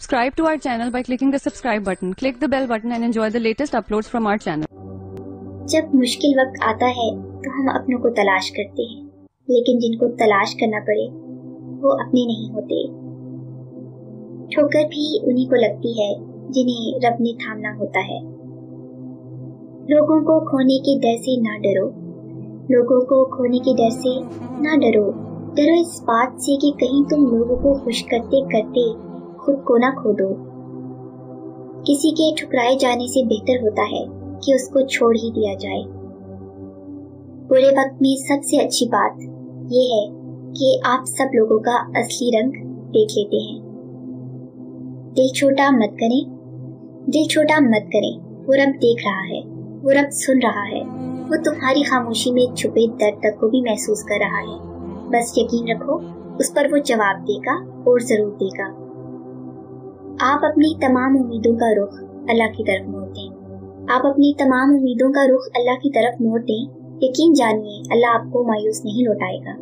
Subscribe to our channel by clicking the subscribe button. Click the bell button and enjoy the latest uploads from our channel. जब मुश्किल वक्त आता है तो हम अपनों को तलाश करते हैं, लेकिन जिनको तलाश करना पड़े वो अपने नहीं होते। ठोकर भी उन्हीं को लगती है जिन्हें रब ने थामना होता है। लोगों को खोने के डर से ना डरो, लोगों को खोने के डर से ना डरो। डरो इस बात से कि कहीं तुम लोगों को खुश करते करते खुद को ना खो दो। किसी के ठुकराए जाने से बेहतर होता है कि उसको छोड़ ही दिया जाए। बुरे वक्त में सबसे अच्छी बात ये है कि आप सब लोगों का असली रंग देख लेते हैं। दिल छोटा मत करें, दिल छोटा मत करें। वो रब देख रहा है, वो रब सुन रहा है, वो तुम्हारी खामोशी में छुपे दर्द तक को भी महसूस कर रहा है। बस यकीन रखो, उस पर वो जवाब देगा और जरूर देगा। आप अपनी तमाम उम्मीदों का रुख अल्लाह की तरफ मोड़ दें। आप अपनी तमाम उम्मीदों का रुख अल्लाह की तरफ मोड़ दें। यकीन जानिए, अल्लाह आपको मायूस नहीं लौटाएगा।